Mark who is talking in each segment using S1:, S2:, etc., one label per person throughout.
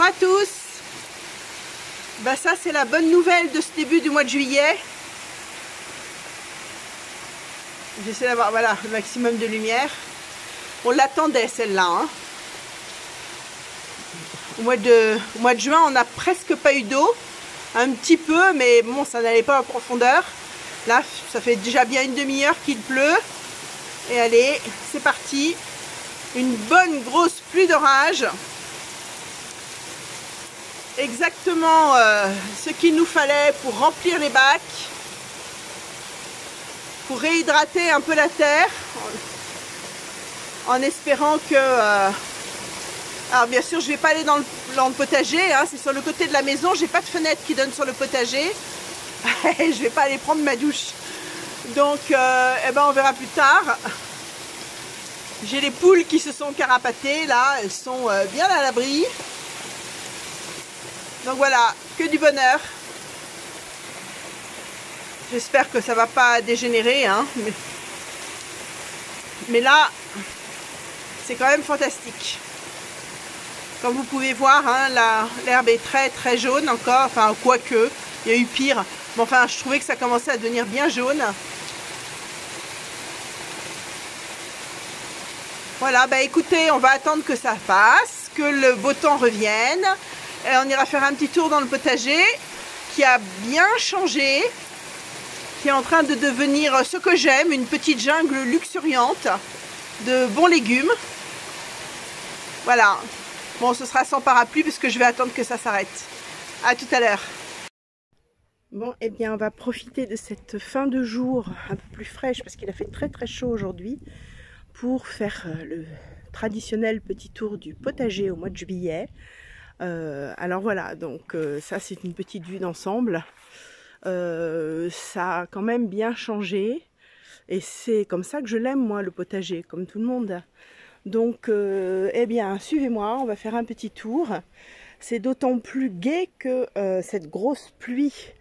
S1: à tous. Ça c'est la bonne nouvelle de ce début du mois de juillet. J'essaie d'avoir voilà, le maximum de lumière. On l'attendait celle-là. Hein. Au mois de juin, on n'a presque pas eu d'eau. Un petit peu, mais bon, ça n'allait pas en profondeur. Là, ça fait déjà bien une demi-heure qu'il pleut. Et allez, c'est parti. Une bonne grosse pluie d'orage. Exactement ce qu'il nous fallait pour remplir les bacs. Pour réhydrater un peu la terre. En espérant que... alors bien sûr, je ne vais pas aller dans le potager. Hein, c'est sur le côté de la maison. J'ai pas de fenêtre qui donne sur le potager. Je ne vais pas aller prendre ma douche. Donc, on verra plus tard. J'ai les poules qui se sont carapatées. Là, elles sont bien à l'abri. Donc voilà, que du bonheur. J'espère que ça va pas dégénérer. Hein, mais là, c'est quand même fantastique. Comme vous pouvez voir, hein, l'herbe est très très jaune encore. Enfin, quoique, il y a eu pire. Mais enfin, je trouvais que ça commençait à devenir bien jaune. Voilà, écoutez, on va attendre que ça passe, que le beau temps revienne. Et on ira faire un petit tour dans le potager qui a bien changé, qui est en train de devenir ce que j'aime, une petite jungle luxuriante de bons légumes. Voilà. Bon, ce sera sans parapluie parce que je vais attendre que ça s'arrête. À tout à l'heure. Bon, eh bien, on va profiter de cette fin de jour un peu plus fraîche parce qu'il a fait très très chaud aujourd'hui pour faire le traditionnel petit tour du potager au mois de juillet. Alors voilà, donc ça c'est une petite vue d'ensemble. Ça a quand même bien changé et c'est comme ça que je l'aime moi, le potager, comme tout le monde. Donc eh bien suivez-moi, on va faire un petit tour. C'est d'autant plus gai que cette grosse pluie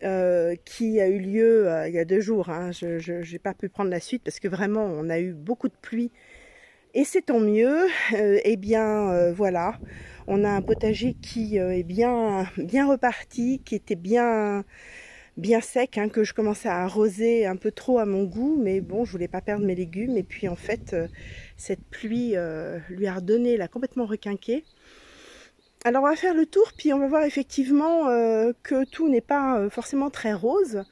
S1: qui a eu lieu il y a 2 jours, hein, je n'ai pas pu prendre la suite parce que vraiment on a eu beaucoup de pluie et c'est tant mieux. Eh bien voilà, on a un potager qui est bien reparti, qui était bien sec, hein, que je commençais à arroser un peu trop à mon goût, mais bon, je voulais pas perdre mes légumes. Et puis en fait, cette pluie lui a redonné, l'a complètement requinqué. Alors on va faire le tour, puis on va voir effectivement que tout n'est pas forcément très rose.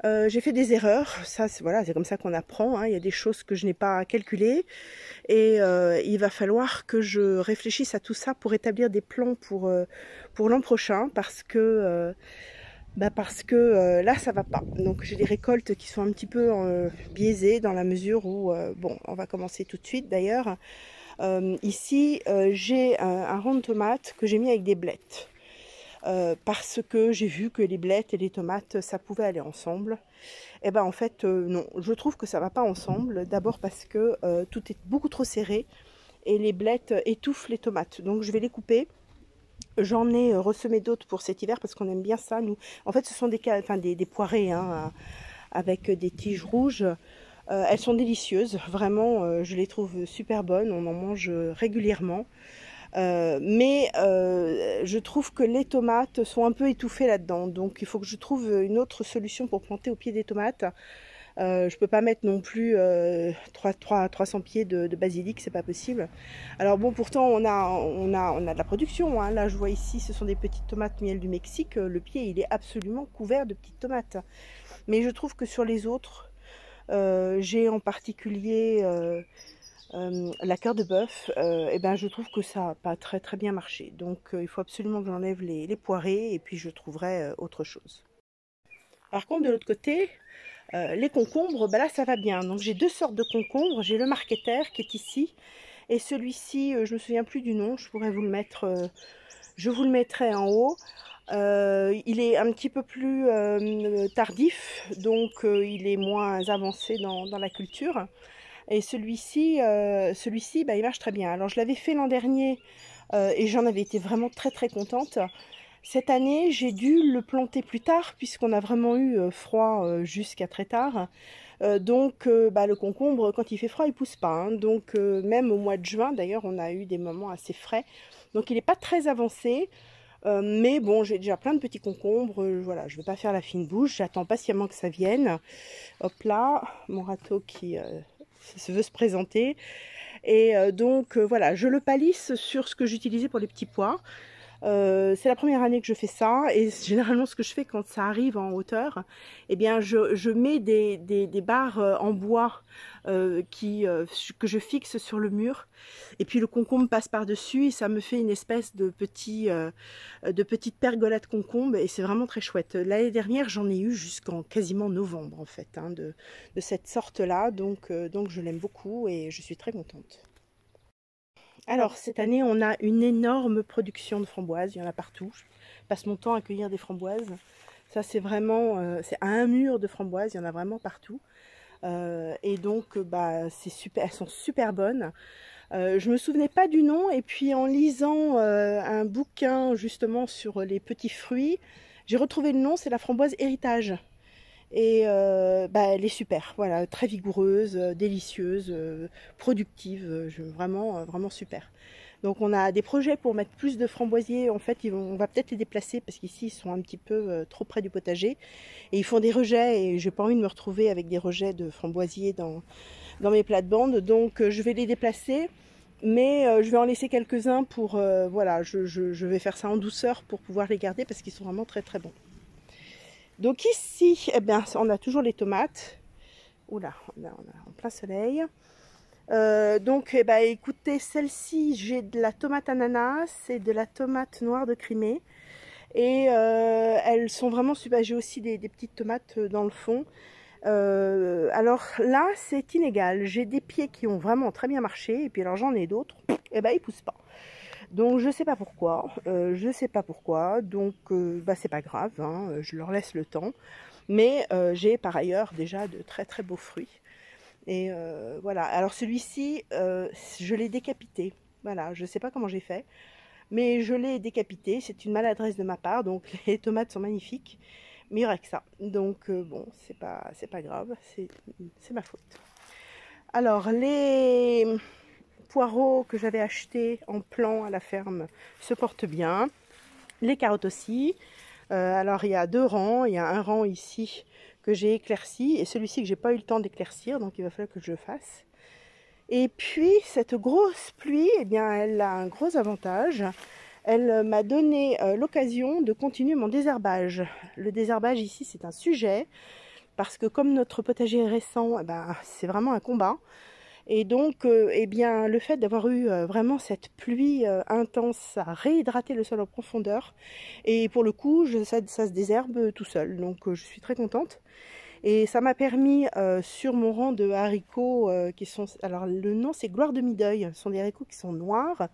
S1: J'ai fait des erreurs, ça voilà, c'est comme ça qu'on apprend, hein. Il y a des choses que je n'ai pas calculées et il va falloir que je réfléchisse à tout ça pour établir des plans pour l'an prochain parce que là ça va pas. Donc j'ai des récoltes qui sont un petit peu biaisées dans la mesure où, bon, on va commencer tout de suite d'ailleurs. Ici j'ai un rond de tomates que j'ai mis avec des blettes. Parce que j'ai vu que les blettes et les tomates ça pouvait aller ensemble. Et ben en fait non, je trouve que ça va pas ensemble. D'abord parce que tout est beaucoup trop serré et les blettes étouffent les tomates. Donc je vais les couper. J'en ai ressemé d'autres pour cet hiver parce qu'on aime bien ça nous. En fait ce sont des poirées, hein, avec des tiges rouges. Elles sont délicieuses, vraiment je les trouve super bonnes, on en mange régulièrement. Mais je trouve que les tomates sont un peu étouffées là-dedans. Donc il faut que je trouve une autre solution pour planter au pied des tomates. Je peux pas mettre non plus 300 pieds de basilic, c'est pas possible. Alors bon, pourtant on a de la production, hein. Là je vois ici, ce sont des petites tomates miel du Mexique. Le pied il est absolument couvert de petites tomates. Mais je trouve que sur les autres, j'ai en particulier la cœur de bœuf, et ben je trouve que ça n'a pas très très bien marché. Donc il faut absolument que j'enlève les poirées et puis je trouverai autre chose. Par contre de l'autre côté, les concombres, là ça va bien. Donc j'ai 2 sortes de concombres. J'ai le marqueter qui est ici et celui-ci, je me souviens plus du nom. Je pourrais vous le mettre, je vous le mettrai en haut. Il est un petit peu plus tardif, donc il est moins avancé dans la culture. Et celui-ci, il marche très bien. Alors je l'avais fait l'an dernier et j'en avais été vraiment très très contente. Cette année, j'ai dû le planter plus tard puisqu'on a vraiment eu froid jusqu'à très tard. Donc le concombre, quand il fait froid, il pousse pas, hein. Donc même au mois de juin, d'ailleurs, on a eu des moments assez frais. Donc il n'est pas très avancé. Mais bon, j'ai déjà plein de petits concombres. Voilà, je ne vais pas faire la fine bouche. J'attends patiemment que ça vienne. Hop là, mon râteau qui veut se présenter. Et donc voilà, je le palisse sur ce que j'utilisais pour les petits pois. C'est la première année que je fais ça et généralement ce que je fais quand ça arrive en hauteur, eh bien je mets des barres en bois que je fixe sur le mur et puis le concombre passe par-dessus et ça me fait une espèce de petite pergolade concombre et c'est vraiment très chouette. L'année dernière j'en ai eu jusqu'en quasiment novembre en fait, hein, de cette sorte-là, donc je l'aime beaucoup et je suis très contente. Alors, cette année, on a une énorme production de framboises. Il y en a partout. Je passe mon temps à cueillir des framboises. Ça, c'est vraiment... c'est un mur de framboises. Il y en a vraiment partout. Et donc, c'est super, elles sont super bonnes. Je me souvenais pas du nom. Et puis, en lisant un bouquin, justement, sur les petits fruits, j'ai retrouvé le nom. C'est la framboise héritage. Et elle est super, voilà, très vigoureuse, délicieuse, productive, vraiment super. Donc on a des projets pour mettre plus de framboisiers, en fait on va peut-être les déplacer parce qu'ici ils sont un petit peu trop près du potager. Et ils font des rejets et j'ai pas envie de me retrouver avec des rejets de framboisiers dans mes plates-bandes. Donc je vais les déplacer, mais je vais en laisser quelques-uns pour, voilà, je vais faire ça en douceur pour pouvoir les garder parce qu'ils sont vraiment très très bons. Donc ici, eh bien, on a toujours les tomates. Oula, on a en plein soleil. Donc, écoutez, celle-ci, j'ai de la tomate ananas et de la tomate noire de Crimée. Et elles sont vraiment super. J'ai aussi des petites tomates dans le fond. Alors là, c'est inégal. J'ai des pieds qui ont vraiment très bien marché. Et puis alors j'en ai d'autres. Et ils poussent pas. Donc je sais pas pourquoi, donc c'est pas grave, hein, je leur laisse le temps. Mais j'ai par ailleurs déjà de très très beaux fruits. Et voilà, alors celui-ci, je l'ai décapité. Voilà, je sais pas comment j'ai fait, mais je l'ai décapité, c'est une maladresse de ma part, donc les tomates sont magnifiques, mais il y aurait que ça. Donc bon, c'est pas grave, c'est ma faute. Alors les poireaux que j'avais achetés en plan à la ferme se portent bien. Les carottes aussi. Alors il y a deux rangs. Il y a un rang ici que j'ai éclairci et celui-ci que j'ai pas eu le temps d'éclaircir, donc il va falloir que je le fasse. Et puis cette grosse pluie, eh bien, elle a un gros avantage. Elle m'a donné l'occasion de continuer mon désherbage. Le désherbage ici, c'est un sujet parce que comme notre potager est récent, c'est vraiment un combat. Et donc, le fait d'avoir eu vraiment cette pluie intense, ça a réhydraté le sol en profondeur. Et pour le coup, ça se désherbe tout seul. Donc, je suis très contente. Et ça m'a permis, sur mon rang de haricots, qui sont... Alors, le nom, c'est Gloire de Mideuil. Ce sont des haricots qui sont noirs.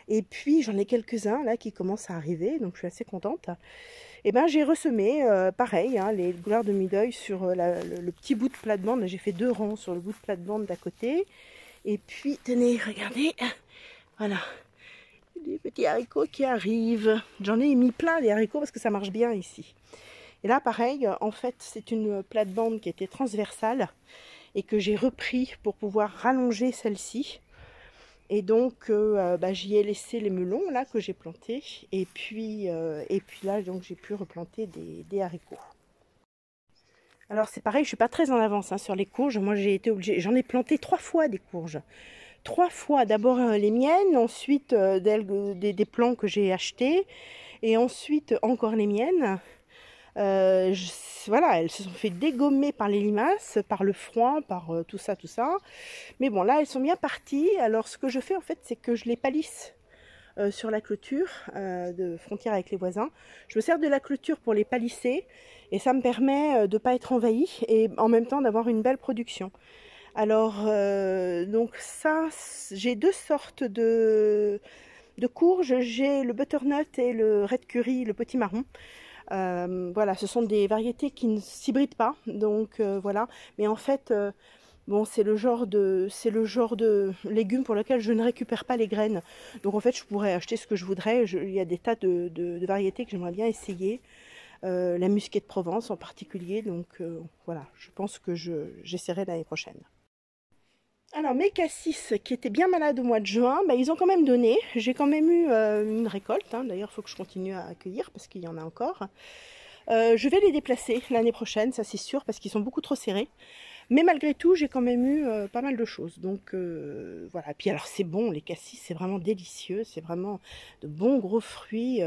S1: Et puis, j'en ai quelques-uns, là, qui commencent à arriver. Donc, je suis assez contente. Et j'ai ressemé, pareil, hein, les gloires de Mideuil sur le petit bout de plate-bande. J'ai fait deux rangs sur le bout de plate-bande d'à côté. Et puis, tenez, regardez, voilà, des petits haricots qui arrivent. J'en ai mis plein les haricots parce que ça marche bien ici. Et là, pareil, en fait, c'est une plate-bande qui était transversale et que j'ai repris pour pouvoir rallonger celle-ci. Et donc, j'y ai laissé les melons là que j'ai plantés. Et puis là, donc, j'ai pu replanter des haricots. Alors c'est pareil, je suis pas très en avance sur les courges. Moi, j'ai été obligée, j'en ai planté 3 fois des courges. 3 fois, d'abord les miennes, ensuite des plants que j'ai achetés, et ensuite encore les miennes. Voilà, elles se sont fait dégommer par les limaces, par le froid, par tout ça. Mais bon, là, elles sont bien parties. Alors, ce que je fais, en fait, c'est que je les palisse sur la clôture de frontière avec les voisins. Je me sers de la clôture pour les palisser et ça me permet de ne pas être envahi et en même temps d'avoir une belle production. Alors, donc ça, j'ai deux sortes de courges. J'ai le butternut et le red curry, le petit marron. Voilà, ce sont des variétés qui ne s'hybrident pas, donc voilà. Mais en fait, Bon, c'est le genre de légumes pour lequel je ne récupère pas les graines. Donc en fait, je pourrais acheter ce que je voudrais. Il y a des tas de variétés que j'aimerais bien essayer. La musquée de Provence en particulier. Donc voilà, je pense que j'essaierai l'année prochaine. Alors mes cassis qui étaient bien malades au mois de juin, bah, ils ont quand même donné. J'ai quand même eu une récolte. Hein. D'ailleurs, il faut que je continue à accueillir parce qu'il y en a encore. Je vais les déplacer l'année prochaine, ça c'est sûr, parce qu'ils sont beaucoup trop serrés. Mais malgré tout, j'ai quand même eu pas mal de choses. Donc voilà. Puis alors c'est bon, les cassis, c'est vraiment délicieux. C'est vraiment de bons gros fruits.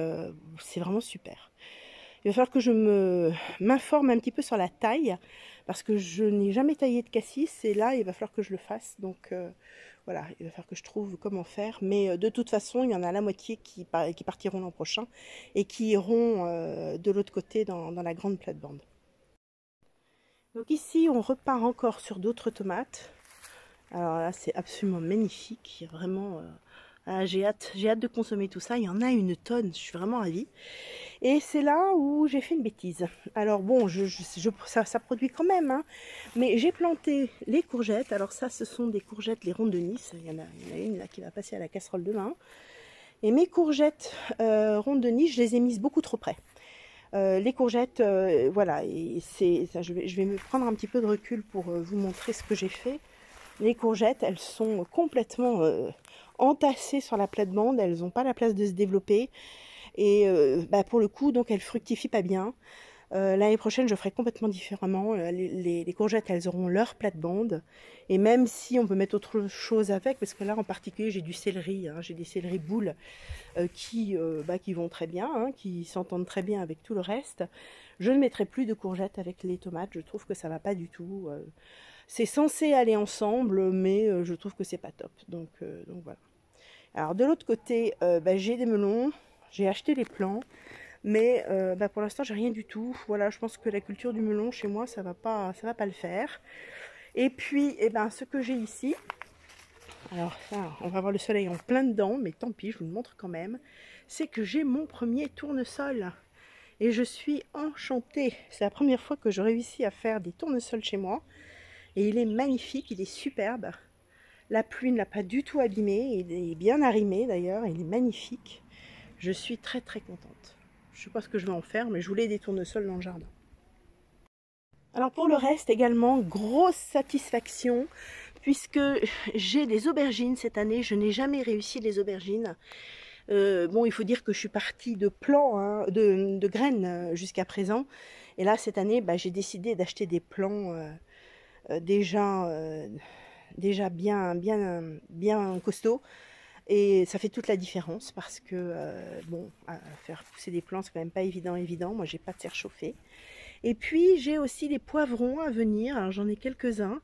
S1: C'est vraiment super. Il va falloir que je m'informe un petit peu sur la taille. Parce que je n'ai jamais taillé de cassis. Et là, il va falloir que je le fasse. Donc voilà, il va falloir que je trouve comment faire. Mais de toute façon, il y en a la moitié qui partiront l'an prochain. Et qui iront de l'autre côté dans la grande plate-bande. Donc ici, on repart encore sur d'autres tomates. Alors là, c'est absolument magnifique. Il y a vraiment, j'ai hâte de consommer tout ça. Il y en a une tonne. Je suis vraiment ravie. Et c'est là où j'ai fait une bêtise. Alors bon, ça produit quand même. Hein, mais j'ai planté les courgettes. Alors ça, ce sont des courgettes, les rondes de Nice. Il y en a une là qui va passer à la casserole demain. Et mes courgettes rondes de Nice, je les ai mises beaucoup trop près. Les courgettes, voilà, et ça, je vais me prendre un petit peu de recul pour vous montrer ce que j'ai fait. Les courgettes, elles sont complètement entassées sur la plate-bande, elles n'ont pas la place de se développer. Et pour le coup, donc elles fructifient pas bien. L'année prochaine, je ferai complètement différemment. Les courgettes, elles auront leur plate-bande. Et même si on peut mettre autre chose avec, parce que là en particulier, j'ai du céleri, hein, j'ai des céleri boules qui vont très bien, hein, qui s'entendent très bien avec tout le reste. Je ne mettrai plus de courgettes avec les tomates. Je trouve que ça va pas du tout. C'est censé aller ensemble, mais je trouve que c'est pas top. Donc voilà. Alors de l'autre côté, j'ai des melons. J'ai acheté les plants. Mais pour l'instant, j'ai rien du tout. Voilà, je pense que la culture du melon chez moi, ça va pas le faire. Et puis, ce que j'ai ici, alors ça, on va avoir le soleil en plein dedans, mais tant pis, je vous le montre quand même. C'est que j'ai mon premier tournesol. Et je suis enchantée. C'est la première fois que je réussis à faire des tournesols chez moi. Et il est magnifique, il est superbe. La pluie ne l'a pas du tout abîmé. Il est bien arrimé d'ailleurs, il est magnifique. Je suis très très contente. Je ne sais pas ce que je vais en faire, mais je voulais des tournesols dans le jardin. Alors pour le reste également, grosse satisfaction, puisque j'ai des aubergines cette année. Je n'ai jamais réussi les aubergines. Bon, il faut dire que je suis partie de plants, hein, de graines jusqu'à présent. Et là, cette année, j'ai décidé d'acheter des plants déjà bien costauds. Et ça fait toute la différence parce que, faire pousser des plants, c'est quand même pas évident. Moi, j'ai pas de serre chauffée. Et puis, j'ai aussi les poivrons à venir. Alors, j'en ai quelques-uns.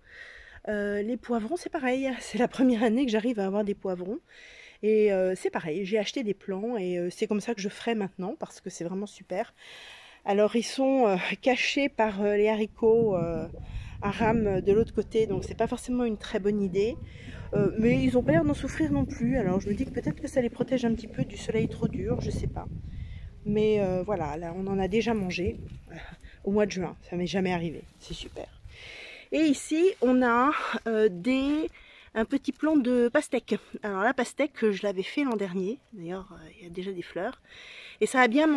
S1: Les poivrons, c'est pareil. C'est la première année que j'arrive à avoir des poivrons. Et c'est pareil, j'ai acheté des plants et c'est comme ça que je ferai maintenant parce que c'est vraiment super. Alors, ils sont cachés par les haricots à rames de l'autre côté, donc c'est pas forcément une très bonne idée. Mais ils n'ont pas l'air d'en souffrir non plus. Alors je me dis que peut-être que ça les protège un petit peu du soleil trop dur, je sais pas. Mais voilà, là on en a déjà mangé au mois de juin. Ça m'est jamais arrivé, c'est super. Et ici on a un petit plant de pastèque. Alors la pastèque, je l'avais fait l'an dernier. D'ailleurs, il y a déjà des fleurs. Et ça a bien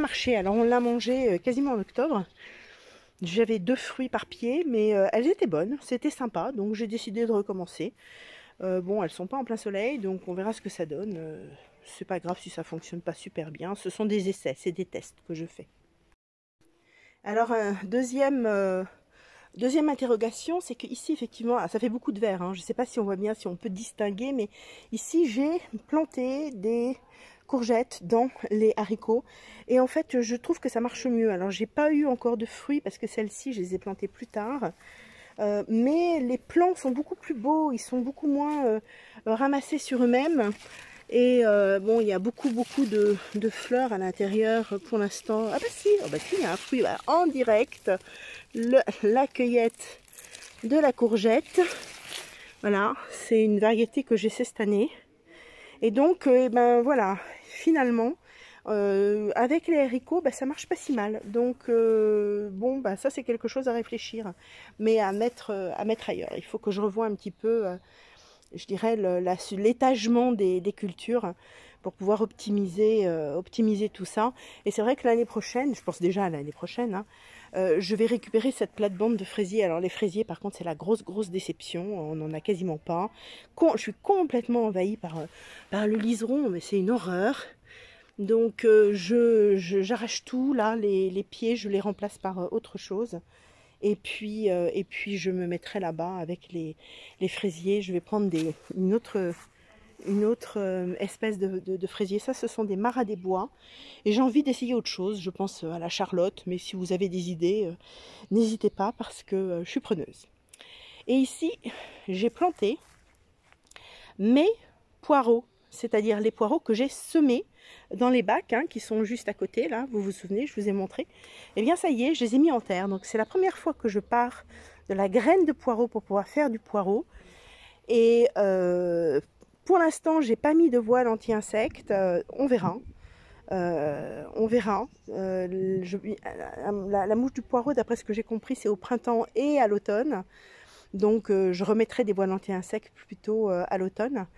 S1: marché. Alors on l'a mangé quasiment en octobre. J'avais 2 fruits par pied, mais elles étaient bonnes. C'était sympa, donc j'ai décidé de recommencer. Bon, elles sont pas en plein soleil, donc on verra ce que ça donne. C'est pas grave si ça fonctionne pas super bien. Ce sont des essais, c'est des tests que je fais. Alors, deuxième interrogation, c'est que ici effectivement, ça fait beaucoup de vert. Hein, je ne sais pas si on voit bien, si on peut distinguer, mais ici j'ai planté des courgettes dans les haricots. Et en fait, je trouve que ça marche mieux. Alors, j'ai pas eu encore de fruits parce que celles-ci, je les ai plantées plus tard. Mais les plants sont beaucoup plus beaux, ils sont beaucoup moins ramassés sur eux-mêmes. Et bon, il y a beaucoup de fleurs à l'intérieur pour l'instant. Ah bah si, il y a un fruit en direct, la cueillette de la courgette. Voilà, c'est une variété que j'essaie cette année. Et donc, voilà, finalement, Avec les haricots, bah, ça marche pas si mal. Donc bon, bah, ça c'est quelque chose à réfléchir, mais à mettre ailleurs. Il faut que je revoie un petit peu, je dirais, l'étagement des cultures pour pouvoir optimiser tout ça. Et c'est vrai que l'année prochaine, je pense déjà à l'année prochaine, hein, je vais récupérer cette plate-bande de fraisiers. Alors les fraisiers, par contre, c'est la grosse déception. On n'en a quasiment pas. Je suis complètement envahie par le liseron, mais c'est une horreur. Donc j'arrache tout, là, les pieds, je les remplace par autre chose. Et puis je me mettrai là-bas avec les fraisiers. Je vais prendre une autre espèce de fraisier. Ça, ce sont des maras des bois. Et j'ai envie d'essayer autre chose. Je pense à la Charlotte. Mais si vous avez des idées, n'hésitez pas parce que je suis preneuse. Et ici, j'ai planté mes poireaux. C'est-à-dire les poireaux que j'ai semés dans les bacs, hein, qui sont juste à côté, là, vous vous souvenez, je vous ai montré. Et bien ça y est, je les ai mis en terre. Donc c'est la première fois que je pars de la graine de poireau pour pouvoir faire du poireau. Et pour l'instant, j'ai pas mis de voile anti-insectes. On verra. On verra. La mouche du poireau, d'après ce que j'ai compris, c'est au printemps et à l'automne. Donc je remettrai des voiles anti-insectes plutôt à l'automne.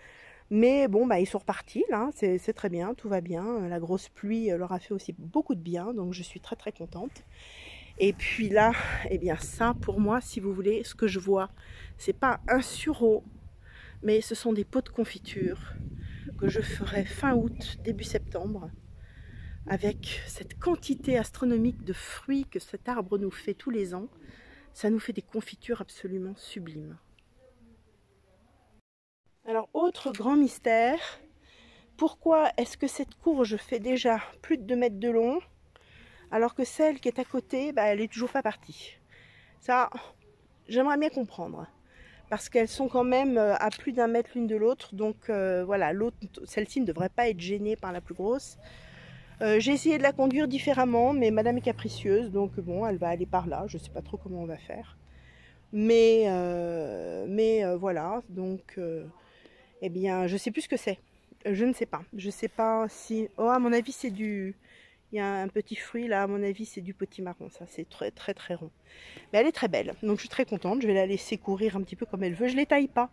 S1: Mais bon, bah, ils sont repartis, là, c'est très bien, tout va bien. La grosse pluie leur a fait aussi beaucoup de bien, donc je suis très contente. Et puis là, eh bien ça, pour moi, si vous voulez, ce que je vois, c'est pas un sureau, mais ce sont des pots de confiture que je ferai fin août, début septembre, avec cette quantité astronomique de fruits que cet arbre nous fait tous les ans. Ça nous fait des confitures absolument sublimes. Alors, autre grand mystère, pourquoi est-ce que cette courge fait déjà plus de 2 mètres de long, alors que celle qui est à côté, bah, elle n'est toujours pas partie? Ça, j'aimerais bien comprendre, parce qu'elles sont quand même à plus d'1 mètre l'une de l'autre, donc voilà, celle-ci ne devrait pas être gênée par la plus grosse. J'ai essayé de la conduire différemment, mais madame est capricieuse, donc bon, elle va aller par là, je ne sais pas trop comment on va faire. Mais voilà, donc... eh bien, je sais plus ce que c'est. Je ne sais pas. Je sais pas si... Oh, à mon avis, c'est du... Il y a un petit fruit, là, à mon avis, c'est du potimarron. Ça, c'est très rond. Mais elle est très belle. Donc, je suis très contente. Je vais la laisser courir un petit peu comme elle veut. Je les taille pas.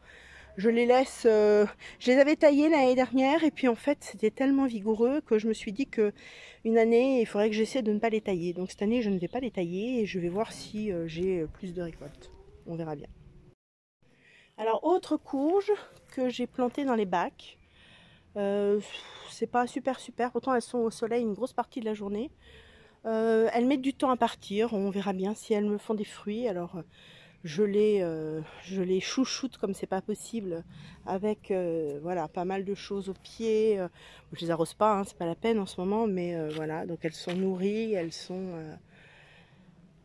S1: Je les laisse... Je les avais taillées l'année dernière. Et puis, en fait, c'était tellement vigoureux que je me suis dit que une année, il faudrait que j'essaie de ne pas les tailler. Donc, cette année, je ne vais pas les tailler. Et je vais voir si j'ai plus de récolte. On verra bien. Alors, autre courge que j'ai plantée dans les bacs. C'est pas super, pourtant elles sont au soleil une grosse partie de la journée. Elles mettent du temps à partir, on verra bien si elles me font des fruits. Alors je les chouchoute comme c'est pas possible, avec voilà, pas mal de choses au pied. Je les arrose pas, hein, c'est pas la peine en ce moment, mais voilà, donc elles sont nourries, elles sont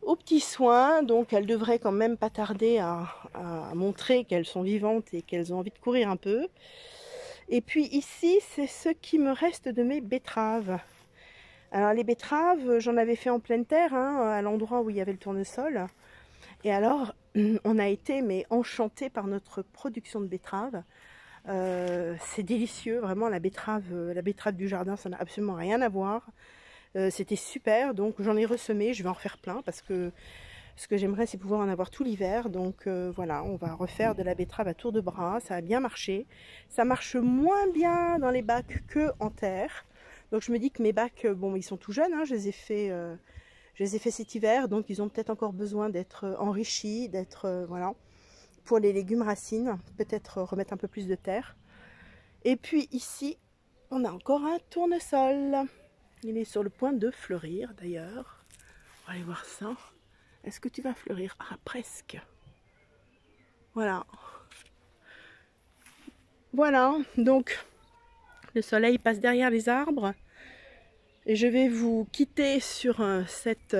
S1: aux petits soins, donc elles devraient quand même pas tarder à montrer qu'elles sont vivantes et qu'elles ont envie de courir un peu. Et puis ici, c'est ce qui me reste de mes betteraves. Alors les betteraves, j'en avais fait en pleine terre, hein, à l'endroit où il y avait le tournesol. Et alors, on a été enchantés par notre production de betteraves. C'est délicieux, vraiment, la betterave du jardin, ça n'a absolument rien à voir. C'était super, donc j'en ai ressemé, je vais en refaire plein parce que ce que j'aimerais, c'est pouvoir en avoir tout l'hiver. Donc voilà, on va refaire de la betterave à tour de bras. Ça a bien marché. Ça marche moins bien dans les bacs que en terre. Donc je me dis que mes bacs, bon, ils sont tout jeunes, hein, je les ai fait cet hiver. Donc ils ont peut-être encore besoin d'être enrichis, d'être, voilà. Pour les légumes racines, peut-être remettre un peu plus de terre. Et puis ici, on a encore un tournesol. Il est sur le point de fleurir d'ailleurs. On va aller voir ça. Est-ce que tu vas fleurir? Ah, presque. Voilà. Voilà, donc le soleil passe derrière les arbres. Et je vais vous quitter sur cette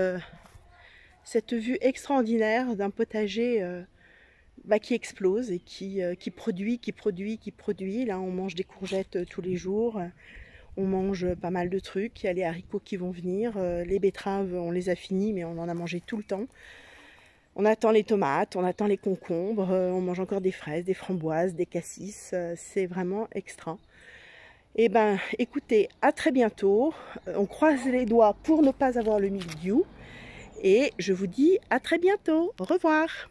S1: vue extraordinaire d'un potager qui explose et qui produit. Là, on mange des courgettes tous les jours. On mange pas mal de trucs. Il y a les haricots qui vont venir. Les betteraves, on les a finis, mais on en a mangé tout le temps. On attend les tomates, on attend les concombres, on mange encore des fraises, des framboises, des cassis. C'est vraiment extra. Eh ben, écoutez, à très bientôt. On croise les doigts pour ne pas avoir le mildiou. Et je vous dis à très bientôt. Au revoir.